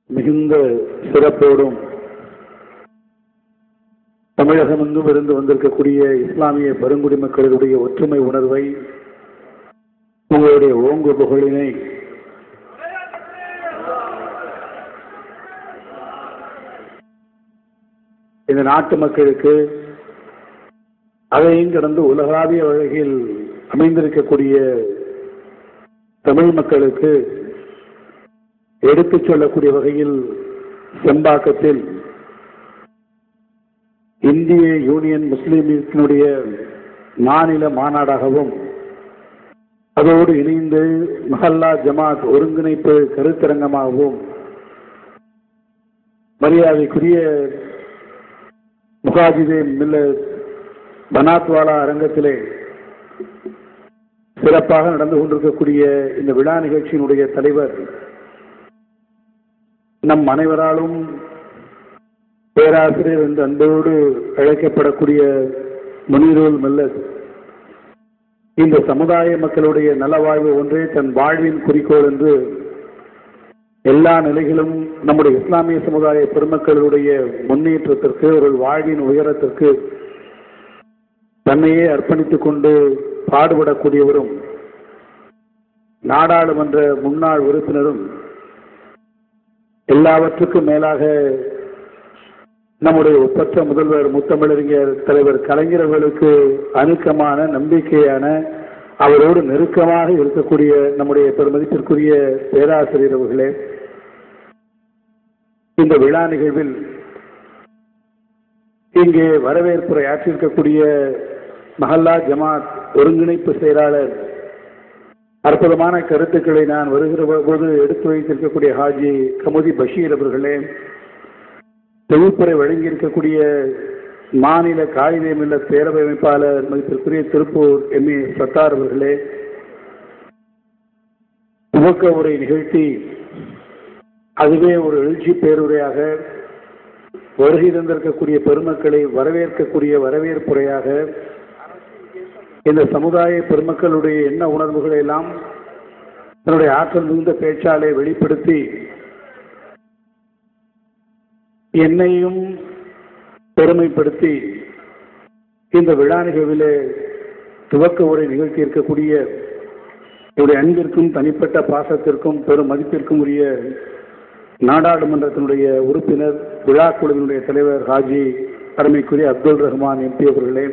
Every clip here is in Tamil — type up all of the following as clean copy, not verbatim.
மிகுந்த சிறப்போடும் தமிழகமெங்கும் இருந்து வந்திருக்கக்கூடிய இஸ்லாமிய பெருங்குடி மக்களுடைய ஒற்றுமை உணர்வை, உங்களுடைய ஓங்கு புகழினை இந்த நாட்டு மக்களுக்கு, அதையும் கடந்து உலகாவிய வகையில் அமைந்திருக்கக்கூடிய தமிழ் மக்களுக்கு எடுத்துச் சொல்லக்கூடிய வகையில் செம்பாக்கத்தில் இந்திய யூனியன் முஸ்லீம் லீக்கினுடைய மாநில மாநாடாகவும் அதோடு இணைந்து மஹல்லா ஜமாத் ஒருங்கிணைப்பு கருத்தரங்கமாகவும் மரியாதைக்குரிய முகாஜிதே மில்லத் பனாத்வாலா அரங்கத்திலே சிறப்பாக நடந்து கொண்டிருக்கக்கூடிய இந்த விழா நிகழ்ச்சியினுடைய தலைவர், நம் அனைவராலும் பேராசிரியர் என்று அன்போடு அழைக்கப்படக்கூடிய முனீருல் மில்லத், இந்த சமுதாய மக்களுடைய நலவாழ்வு ஒன்றே தன் வாழ்வின் குறிக்கோள் என்று எல்லா நிலைகளும் நம்முடைய இஸ்லாமிய சமுதாய பெருமக்களுடைய முன்னேற்றத்திற்கு, ஒரு வாழ்வின் உயரத்திற்கு தன்னையே அர்ப்பணித்துக் கொண்டு பாடுபடக்கூடியவரும், நாடாளுமன்ற முன்னாள் உறுப்பினரும், எல்லாவற்றுக்கும் மேலாக நம்முடைய ஒப்பற்ற முதல்வர் முத்தமிழறிஞர் தலைவர் கலைஞர்களுக்கு அணுக்கமான, நம்பிக்கையான, அவரோடு நெருக்கமாக இருக்கக்கூடிய நம்முடைய பெருமதிப்பிற்குரிய பேராசிரியர் அவர்களே, இந்த விழா நிகழ்வில் இங்கே வரவேற்புரை ஆற்றியிருக்கக்கூடிய மஹல்லா ஜமாத் ஒருங்கிணைப்பு செயலாளர், அற்புதமான கருத்துக்களை நான் வருகிற போது எடுத்து வைத்திருக்கக்கூடிய ஹாஜி கமுதி பஷீர் அவர்களே, தொகுப்புரை வழங்கியிருக்கக்கூடிய மாநில காயிதே மில்லத் பேரவை அமைப்பாளர் மதிப்பிற்குரிய திருப்பூர் எம்ஏ சத்தார் அவர்களே, துவக்க உரை நிகழ்த்தி அதுவே ஒரு எழுச்சி பேருரையாக வருகை தந்திருக்கக்கூடிய பெருமக்களை வரவேற்கக்கூடிய வரவேற்புரையாக இந்த சமுதாய பெருமக்களுடைய எண்ண உணர்வுகளை எல்லாம் தன்னுடைய ஆற்றல் மிகுந்த பேச்சாலை வெளிப்படுத்தி என்னையும் பெருமைப்படுத்தி இந்த விழா நிகழ்விலே துவக்க உரை நிகழ்த்தி இருக்கக்கூடிய என்னுடைய அன்பிற்கும் தனிப்பட்ட பாசத்திற்கும் பெரும் மதிப்பிற்கும் உரிய நாடாளுமன்றத்தினுடைய உறுப்பினர், விழா குழுவினுடைய தலைவர் ஹாஜி அருமைக்குரிய அப்துல் ரஹ்மான் எம்பி அவர்களே,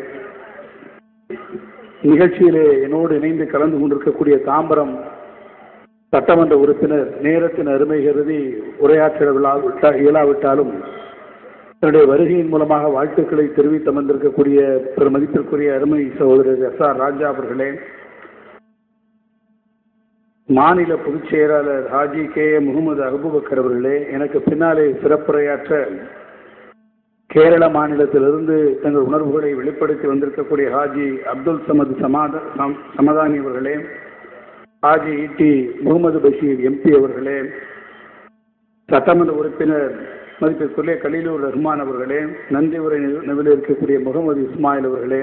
நிகழ்ச்சியிலே என்னோடு இணைந்து கலந்து கொண்டிருக்கக்கூடிய தாம்பரம் சட்டமன்ற உறுப்பினர், நேரத்தின் அருமை கருதி உரையாற்ற இயலாவிட்டாலும் தன்னுடைய வருகையின் மூலமாக வாழ்த்துக்களை தெரிவித்து அமர்ந்திருக்கக்கூடிய பெருமதிப்பிற்குரிய அருமை சகோதரர் SR ராஜா அவர்களே, மாநில பொதுச் செயலாளர் ஹாஜி KA முகமது அபுபக்கர் அவர்களே, எனக்கு பின்னாலே சிறப்புரையாற்ற கேரள மாநிலத்திலிருந்து தங்கள் உணர்வுகளை வெளிப்படுத்தி வந்திருக்கக்கூடிய ஹாஜி அப்துல் சமது சமதானி அவர்களே, ஹாஜி ET முகமது பஷீர் MP அவர்களே, சட்டமன்ற உறுப்பினர் மதிப்பிற்குரிய கலீலுர் ரஹ்மான் அவர்களே, நன்றி உரை நிலையில் இருக்கக்கூடிய முகமது இஸ்மாயில் அவர்களே,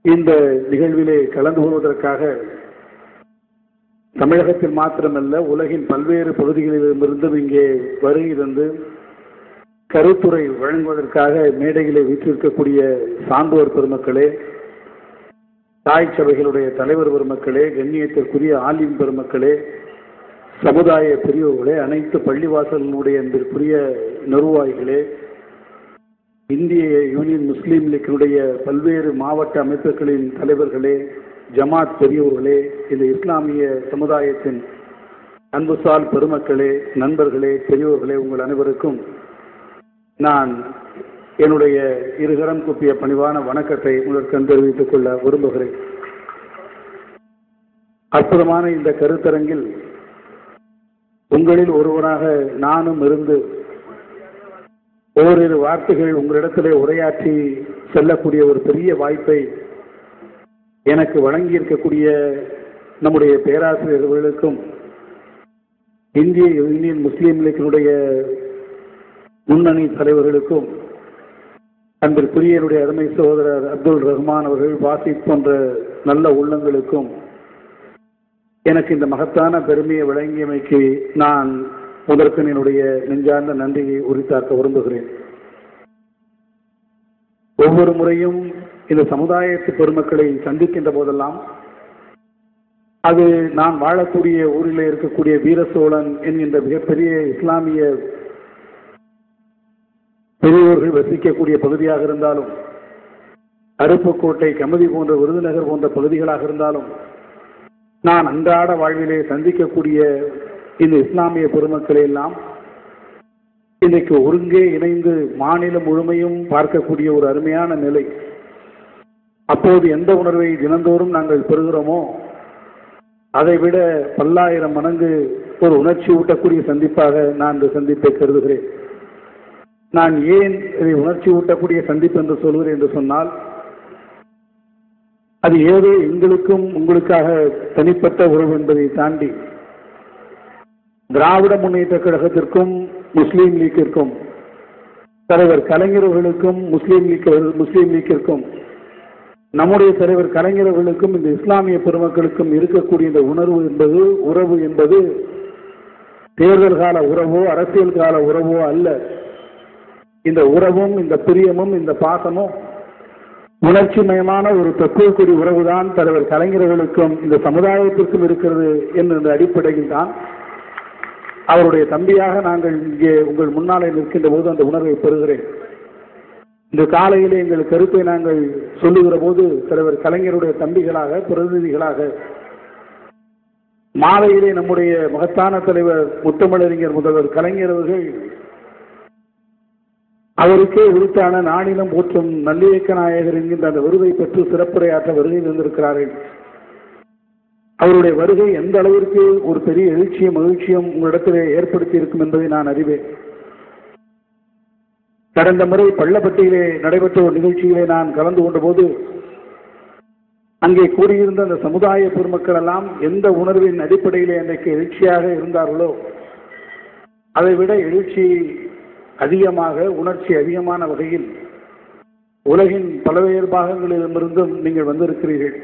இந்த நிகழ்விலே கலந்து கொள்வதற்காக தமிழகத்தில் மாத்திரமல்ல உலகின் பல்வேறு பகுதிகளிலிருந்தும் இங்கே வருகை தந்து கருத்துரை வழங்குவதற்காக மேடைகளை வீற்றிருக்கக்கூடிய சான்றோர் பெருமக்களே, தாய் சபைகளுடைய தலைவர் பெருமக்களே, கண்ணியத்திற்குரிய ஆலிம் பெருமக்களே, சமுதாய பெரியோர்களே, அனைத்து பள்ளிவாசல்களுடைய அன்பிற்குரிய நிர்வாகிகளே, இந்திய யூனியன் முஸ்லீம் லீக்கினுடைய பல்வேறு மாவட்ட அமைப்புகளின் தலைவர்களே, ஜமாத் பெரியோர்களே, இந்த இஸ்லாமிய சமுதாயத்தின் அன்புசால் பெருமக்களே, நண்பர்களே, பெரியோர்களே, உங்கள் அனைவருக்கும் நான் என்னுடைய இருகரம் கூப்பிய பணிவான வணக்கத்தை உங்களுக்கு தெரிவித்துக் கொள்ள விரும்புகிறேன். அற்புதமான இந்த கருத்தரங்கில் உங்களில் ஒருவராக நானும் இருந்து ஓரிரு வார்த்தைகள் உங்களிடத்திலே உரையாற்றி செல்லக்கூடிய ஒரு பெரிய வாய்ப்பை எனக்கு வழங்கியிருக்கக்கூடிய நம்முடைய பேராசிரியர்களுக்கும் இந்திய யூனியன் முஸ்லீம் லீக்கினுடைய முன்னணி தலைவர்களுக்கும், அன்பிற்குரிய என்னுடைய அருமை சகோதரர் அப்துல் ரஹ்மான் அவர்கள், வாசிப் போன்ற நல்ல உள்ளங்களுக்கும் எனக்கு இந்த மகத்தான பெருமையை வழங்கியமைக்கு நான் முதற்கு என்னுடைய நெஞ்சார்ந்த நன்றியை உரித்தாக்க விரும்புகிறேன். ஒவ்வொரு முறையும் இந்த சமுதாயத்து பெருமக்களை சந்திக்கின்ற போதெல்லாம் அது நான் வாழக்கூடிய ஊரில் இருக்கக்கூடிய வீரசோழன் என்கின்ற மிகப்பெரிய இஸ்லாமிய பெரியோர்கள் வசிக்கக்கூடிய பகுதியாக இருந்தாலும், அருப்புக்கோட்டை, கமதி போன்ற விருதுநகர் போன்ற பகுதிகளாக இருந்தாலும், நான் அன்றாட வாழ்விலே சந்திக்கக்கூடிய இந்த இஸ்லாமிய பெருமக்களை எல்லாம் இன்றைக்கு ஒருங்கே இணைந்து மாநிலம் முழுமையும் பார்க்கக்கூடிய ஒரு அருமையான நிலை. அப்போது எந்த உணர்வை தினந்தோறும் நாங்கள் பெறுகிறோமோ அதைவிட பல்லாயிரம் மடங்கு ஒரு உணர்ச்சி ஊட்டக்கூடிய சந்திப்பாக நான் இந்த சந்திப்பை கருதுகிறேன். நான் ஏன் இதை உணர்ச்சி ஊட்டக்கூடிய சந்திப்பு என்று சொல்கிறேன் என்று சொன்னால், அது ஏதோ எங்களுக்கும் உங்களுக்காக தனிப்பட்ட உறவு என்பதை தாண்டி திராவிட முன்னேற்ற கழகத்திற்கும் முஸ்லீம் லீக்கிற்கும், தலைவர் கலைஞர்களுக்கும் முஸ்லீம் லீக்கிற்கும், நம்முடைய தலைவர் கலைஞர்களுக்கும் இந்த இஸ்லாமிய பெருமக்களுக்கும் இருக்கக்கூடிய இந்த உறவு என்பது தேர்தல் கால உறவோ அரசியல் கால உறவோ அல்ல. இந்த உறவும் இந்த பிரியமும் இந்த பாசமும் உணர்ச்சி மயமான ஒரு தத்துவக்குடி உறவுதான் தலைவர் கலைஞர்களுக்கும் இந்த சமுதாயத்திற்கும் இருக்கிறது என்ற அடிப்படையில் தான் அவருடைய தம்பியாக நாங்கள் இங்கே உங்கள் முன்னாலே நிற்கின்ற போது அந்த உணர்வை பெறுகிறேன். இந்த காலையிலே எங்கள் கருத்தை நாங்கள் சொல்லுகிற போது தலைவர் கலைஞருடைய தம்பிகளாக, பிரதிநிதிகளாக, மாலையிலே நம்முடைய மகத்தான தலைவர் முத்தமிழறிஞர் முதல்வர் கலைஞர் அவர்கள் அவருக்கே உரித்தான நானிலம் போற்றும் நல்லியக்க நாயகர் என்கின்ற அந்த விருதை பெற்று சிறப்புரையாற்ற வருகை தந்திருக்கிறார்கள். அவருடைய வருகை எந்த அளவிற்கு ஒரு பெரிய எழுச்சியும் மகிழ்ச்சியும் உங்களிடத்திலே ஏற்படுத்தி இருக்கும் என்பதை நான் அறிவேன். கடந்த முறை பள்ளப்பட்டியிலே நடைபெற்ற ஒரு நிகழ்ச்சியிலே நான் கலந்து கொண்ட போது அங்கே கூறியிருந்த அந்த சமுதாய பெருமக்கள் எல்லாம் எந்த உணர்வின் அடிப்படையிலே அன்றைக்கு எழுச்சியாக இருந்தார்களோ அதைவிட எழுச்சி அதிகமாக, உணர்ச்சி அதிகமான வகையில் உலகின் பல்வேறு பாகங்களிலிருந்தும் நீங்கள் வந்திருக்கிறீர்கள்.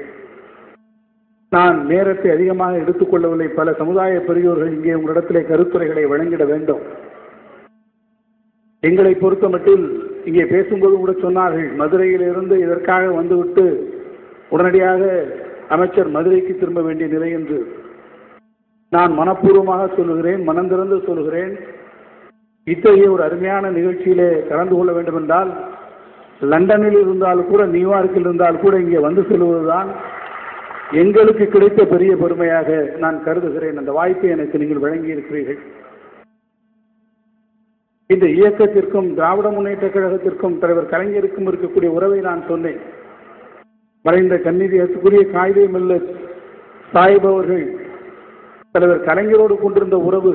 நான் நேரத்தை அதிகமாக எடுத்துக்கொள்ளவில்லை. பல சமுதாய பெரியோர்கள் இங்கே உங்களிடத்திலே கருத்துரைகளை வழங்கிட வேண்டும். எங்களை பொறுத்த மட்டில் இங்கே பேசும்போது கூட சொன்னார்கள், மதுரையிலிருந்து இதற்காக வந்துவிட்டு உடனடியாக அமைச்சர் மதுரைக்கு திரும்ப வேண்டிய நிலை என்று. நான் மனப்பூர்வமாக சொல்லுகிறேன், மனம் திறந்து சொல்லுகிறேன், இத்தகைய ஒரு அருமையான நிகழ்ச்சியிலே கலந்து கொள்ள வேண்டும் என்றால் லண்டனில் இருந்தால் கூட, நியூயார்க்கில் இருந்தால் கூட இங்கே வந்து செல்வதுதான் எங்களுக்கு கிடைத்த பெரிய பெருமையாக நான் கருதுகிறேன். அந்த வாய்ப்பை எனக்கு நீங்கள் வழங்கி இருக்கிறீர்கள். இந்த இயக்கத்திற்கும் திராவிட முன்னேற்ற கழகத்திற்கும் தலைவர் கலைஞருக்கும் இருக்கக்கூடிய உறவை நான் சொன்னேன். மறைந்த கண்ணீரியத்துக்குரிய காயிதே மில்லத் சாஹிப் அவர்கள் தலைவர் கலைஞரோடு கொண்டிருந்த உறவு,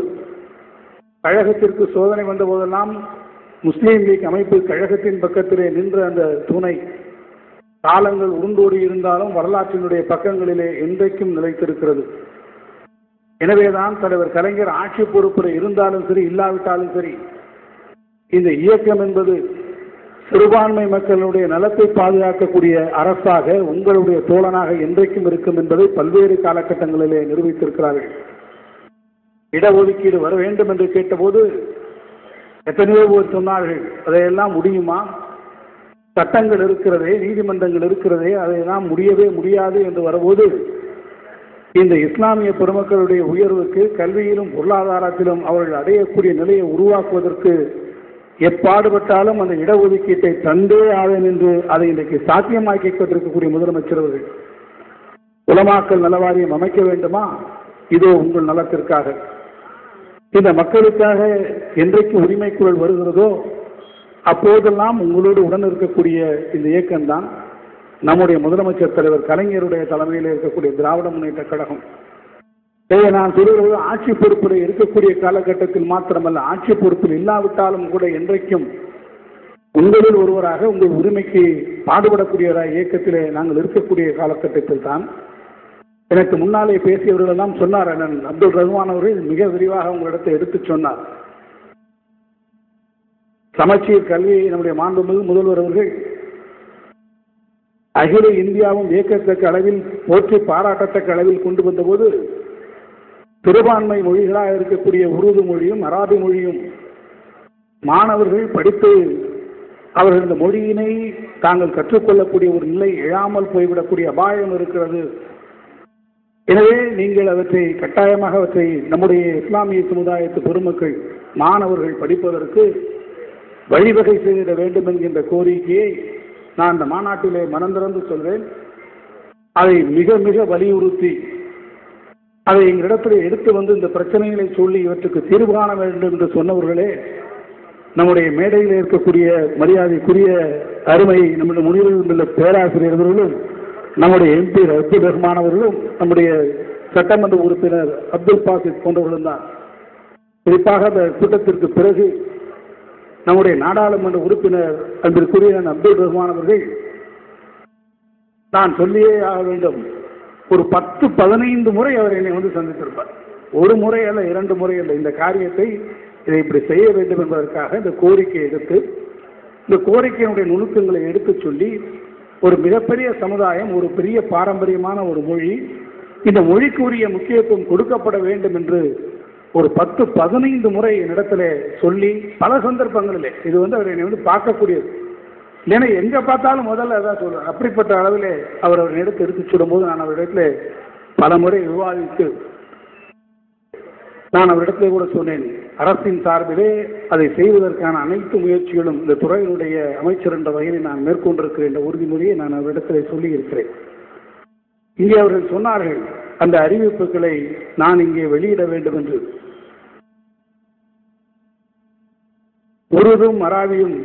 கழகத்திற்கு சோதனை வந்த போதெல்லாம் முஸ்லீம் லீக் அமைப்பு கழகத்தின் பக்கத்திலே நின்ற அந்த துணை காலங்கள் உருண்டோடி இருந்தாலும் வரலாற்றினுடைய பக்கங்களிலே என்றைக்கும் நிலைத்திருக்கிறது. எனவேதான் தலைவர் கலைஞர் ஆட்சி பொறுப்பில் இருந்தாலும் சரி, இல்லாவிட்டாலும் சரி, இந்த இயக்கம் என்பது சிறுபான்மை மக்களுடைய நலத்தை பாதுகாக்கக்கூடிய அரசாக, உங்களுடைய தோழனாக என்றைக்கும் இருக்கும் என்பதை பல்வேறு காலகட்டங்களிலே நிரூபித்திருக்கிறார்கள். இடஒதுக்கீடு வர வேண்டும் என்று கேட்டபோது எத்தனையோ பேர் சொன்னார்கள், அதையெல்லாம் முடியுமா, சட்டங்கள் இருக்கிறதே, நீதிமன்றங்கள் இருக்கிறதே, அதையெல்லாம் முடியவே முடியாது என்று வரும்போது இந்த இஸ்லாமிய பெருமக்களுடைய உயர்வுக்கு கல்வியிலும் பொருளாதாரத்திலும் அவர்கள் அடையக்கூடிய நிலையை உருவாக்குவதற்கு எப்பாடுபட்டாலும் அந்த இடஒதுக்கீட்டை தந்தே ஆவேன் என்று அதை இன்றைக்கு சாத்தியமாக்கி கொண்டிருக்கக்கூடிய முதலமைச்சர் அவர்கள், உலமாக்கல் நலவாரியம் அமைக்க வேண்டுமா, இதோ உங்கள் நலத்திற்காக, இந்த மக்களுக்காக என்றைக்கு உரிமை குரல் வருகிறதோ அப்போதெல்லாம் உங்களோடு உடன் இருக்கக்கூடிய இந்த இயக்கம்தான் நம்முடைய முதலமைச்சர் தலைவர் கலைஞருடைய தலைமையில் இருக்கக்கூடிய திராவிட முன்னேற்ற கழகம். நான் சொல்கிறது ஆட்சி பொறுப்பில் இருக்கக்கூடிய காலகட்டத்தில் மாத்திரமல்ல, ஆட்சி பொறுப்பில் இல்லாவிட்டாலும் கூட என்றைக்கும் உங்களில் ஒருவராக உங்கள் உரிமைக்கு பாடுபடக்கூடியவராக இயக்கத்திலே நாங்கள் இருக்கக்கூடிய காலகட்டத்தில் தான் எனக்கு முன்னாலே பேசியவர்கள் எல்லாம் சொன்னார். அண்ணன் அப்துல் ரஹ்மான் அவர்கள் மிக விரிவாக உங்களிடத்தை எடுத்து சொன்னார். சமச்சீர் கல்வியை நம்முடைய மாண்புமிகு முதல்வர் அவர்கள் அகில இந்தியாவும் வியக்கத்தக்க அளவில் போற்றி பாராட்டத்தக்க அளவில் கொண்டு வந்தபோது சிறுபான்மை மொழிகளாக இருக்கக்கூடிய உருது மொழியும் அராபி மொழியும் மாணவர்கள் படித்து அவர்கள் இந்த மொழியினை தாங்கள் கற்றுக்கொள்ளக்கூடிய ஒரு நிலை எழாமல் போய்விடக்கூடிய அபாயம் இருக்கிறது. எனவே நீங்கள் அவற்றை கட்டாயமாக நம்முடைய இஸ்லாமிய சமுதாயத்து பெருமக்கள் மாணவர்கள் படிப்பதற்கு வழிவகை செய்திட வேண்டும் என்கின்ற கோரிக்கையை நான் இந்த மாநாட்டிலே மனந்திறந்து சொல்வேன். அதை மிக மிக வலியுறுத்தி அதை எங்களிடத்தில் எடுத்து வந்து இந்த பிரச்சனைகளை சொல்லி இவற்றுக்கு தீர்வு காண வேண்டும் என்று சொன்னவர்களே நம்முடைய மேடையில் இருக்கக்கூடிய மரியாதைக்குரிய அருமை நம்முடைய முனிவர்கள் பேராசிரியர்களும் நம்முடைய எம்பி அப்துல் ரஹ்மான் அவர்களும் நம்முடைய சட்டமன்ற உறுப்பினர் அப்துல் பாசித் போன்றவர்களும் தான். குறிப்பாக அந்த கூட்டத்திற்கு பிறகு நம்முடைய நாடாளுமன்ற உறுப்பினர் அன்பிற்குரிய அப்துல் ரஹ்மான் அவர்கள் நான் சொல்லியே ஆக வேண்டும், ஒரு 10-15 முறை அவர் என்னை வந்து சந்தித்திருப்பார். ஒரு முறை அல்ல, 2 முறை அல்ல. இந்த காரியத்தை இதை இப்படி செய்ய வேண்டும் என்பதற்காக இந்த கோரிக்கையை எடுத்து இந்த கோரிக்கையினுடைய நுணுக்கங்களை எடுத்து சொல்லி ஒரு மிகப்பெரிய சமுதாயம், ஒரு பெரிய பாரம்பரியமான ஒரு மொழி, இந்த மொழிக்குரிய முக்கியத்துவம் கொடுக்கப்பட வேண்டும் என்று ஒரு 10-15 முறை என்னிடத்துல சொல்லி பல சந்தர்ப்பங்களிலே இது வந்து அவர் என்னை வந்து பார்க்கக்கூடியது. ஏன்னா எங்க பார்த்தாலும் முதல்ல அதான் சொல்றேன். அப்படிப்பட்ட அளவில் அவர் எடுத்து எடுத்து சொல்லும்போது நான் அவரிடத்துல பல முறை விவாதித்து நான் அவரிடத்துல கூட சொன்னேன், அரசின் சார்பிலே அதை செய்வதற்கான அனைத்து முயற்சிகளும் இந்த துறையினுடைய அமைச்சர் என்ற வகையில் நான் மேற்கொண்டிருக்கிறேன் என்ற உறுதிமொழியை நான் அவரிடத்துல சொல்லி இருக்கிறேன். இங்கே அவர்கள் சொன்னார்கள் அந்த அறிவிப்புகளை நான் இங்கே வெளியிட வேண்டும் என்று. உருதும் அராபியும்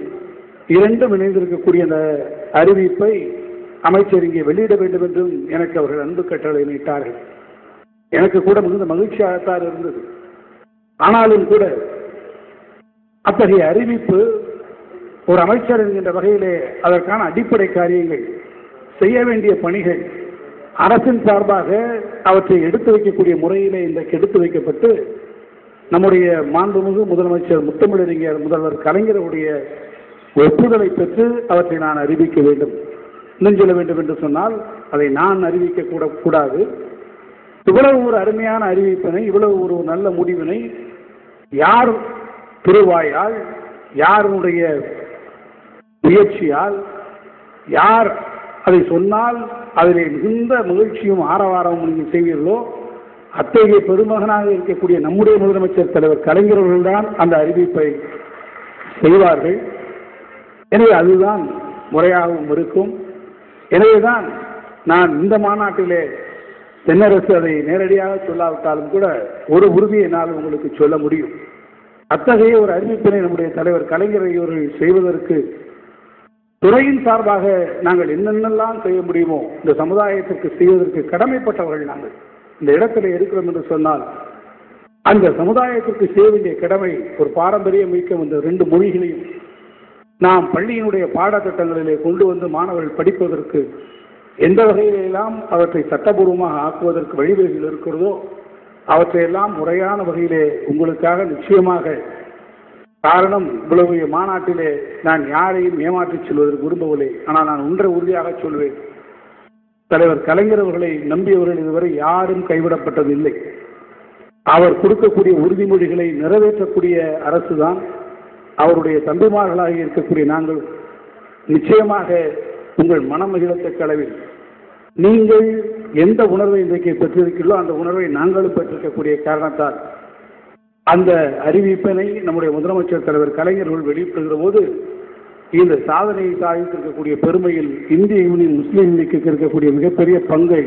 இரண்டும் இணைந்திருக்கக்கூடிய அந்த அறிவிப்பை அமைச்சர் இங்கே வெளியிட வேண்டும் என்றும் எனக்கு அவர்கள் அன்பு கட்டளை நீட்டார்கள். எனக்கு கூட மிகுந்த மகிழ்ச்சியாகத்தான் இருந்தது. ஆனாலும் கூட அத்தகைய அறிவிப்பு ஒரு அமைச்சர் என்கின்ற வகையிலே அதற்கான அடிப்படை காரியங்கள், செய்ய வேண்டிய பணிகள் அரசின் சார்பாக அவற்றை எடுத்து வைக்கக்கூடிய முறையிலே இன்றைக்கு எடுத்து வைக்கப்பட்டு நம்முடைய மாண்புமிகு முதலமைச்சர் முத்தமிழறிஞர் முதல்வர் கலைஞருடைய ஒப்புதலை பெற்று அவற்றை நான் அறிவிக்க வேண்டும். இன்னும் சொல்ல வேண்டும் என்று சொன்னால் அதை நான் அறிவிக்க கூடாது. இவ்வளவு ஒரு அருமையான அறிவிப்பினை, இவ்வளவு ஒரு நல்ல முடிவினை யார் திருவாயால், யாருடைய முயற்சியால், யார் அதை சொன்னால் அதிலே மிகுந்த மகிழ்ச்சியும் ஆரவாரமும் நீங்கள் செய்வீர்களோ அத்தகைய பெருமகனாக இருக்கக்கூடிய நம்முடைய முதலமைச்சர் தலைவர் கலைஞர்கள்தான் அந்த அறிவிப்பை செய்வார்கள். எனவே அதுதான் முறையாகவும் இருக்கும். எனவேதான் நான் இந்த மாநாட்டிலே தென்னரசு அதை நேரடியாக சொல்லாவிட்டாலும் கூட ஒரு உறுதியை நான் உங்களுக்கு சொல்ல முடியும். அத்தகைய ஒரு அறிவிப்பினை நம்முடைய தலைவர் கலைஞர் அவர்கள் செய்வதற்கு துறையின் சார்பாக நாங்கள் என்னென்னலாம் செய்ய முடியுமோ இந்த சமுதாயத்திற்கு செய்வதற்கு கடமைப்பட்டவர்கள் நாங்கள் இந்த இடத்துல இருக்கிறோம் என்று சொன்னால் அந்த சமுதாயத்திற்கு செய்ய வேண்டிய கடமை ஒரு பாரம்பரியம் மிக்க இந்த 2 மொழிகளையும் நாம் பள்ளியினுடைய பாடத்திட்டங்களிலே கொண்டு வந்து மாணவர்கள் படிப்பதற்கு எந்த வகையிலெல்லாம் அவற்றை சட்டபூர்வமாக ஆக்குவதற்கு வழிவகைகள் இருக்கிறதோ அவற்றையெல்லாம் முறையான வகையிலே உங்களுக்காக நிச்சயமாக, காரணம் இவ்வளவு மாநாட்டிலே நான் யாரையும் ஏமாற்றி சொல்வதற்கு விரும்பவில்லை. ஆனால் நான் ஒன்றை உறுதியாக சொல்வேன், தலைவர் கலைஞர் அவர்களை நம்பியவர்கள் இதுவரை யாரும் கைவிடப்பட்டதில்லை. அவர் கொடுக்கக்கூடிய உறுதிமொழிகளை நிறைவேற்றக்கூடிய அரசுதான் அவருடைய தம்பிமார்களாக இருக்கக்கூடிய நாங்கள். நிச்சயமாக உங்கள் மனமகிழத்தக்க அளவில் நீங்கள் எந்த உணர்வை இன்றைக்கு பெற்றிருக்கிறீர்களோ அந்த உணர்வை நாங்களும் பெற்றிருக்கக்கூடிய காரணத்தால் அந்த அறிவிப்பினை நம்முடைய முதலமைச்சர் தலைவர் கலைஞர்கள் வெளியிட்டிருக்கிற போது இந்த சாதனையை சாதித்திருக்கக்கூடிய பெருமையில் இந்திய யூனியன் முஸ்லீம் லீக்கு இருக்கக்கூடிய மிகப்பெரிய பங்கை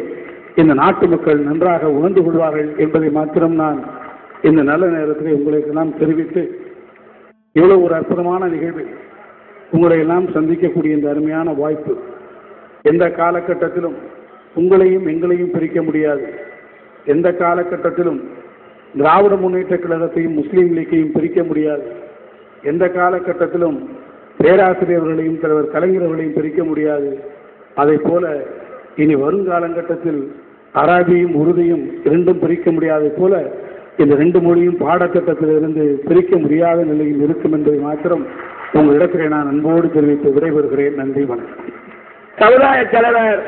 இந்த நாட்டு மக்கள் நன்றாக உணர்ந்து கொள்வார்கள் என்பதை மாத்திரம் நான் இந்த நல்ல நேரத்தில் உங்களுக்கு எல்லாம் தெரிவித்து, இவ்வளவு ஒரு அற்புதமான நிகழ்வு உங்களை எல்லாம் சந்திக்கக்கூடிய இந்த அருமையான வாய்ப்பு எந்த காலகட்டத்திலும் உங்களையும் எங்களையும் பிரிக்க முடியாது. எந்த காலகட்டத்திலும் திராவிட முன்னேற்ற கழகத்தையும் முஸ்லீம் லீக்கையும் பிரிக்க முடியாது. எந்த காலகட்டத்திலும் பேராசிரியர்களையும் தலைவர் கலைஞர்களையும் பிரிக்க முடியாது. அதை போல இனி வருங்காலகட்டத்தில் அராபியும் உருதையும் 2ம் பிரிக்க முடியாதை போல இந்த 2 மொழியும் பாடத்திட்டத்திலிருந்து பிரிக்க முடியாத நிலையில் இருக்கும் என்பதை மாத்திரம் உங்களிடத்திலே நான் அன்போடு தெரிவித்து விடைபெறுகிறேன். நன்றி, வணக்கம். சமுதாய தலைவர்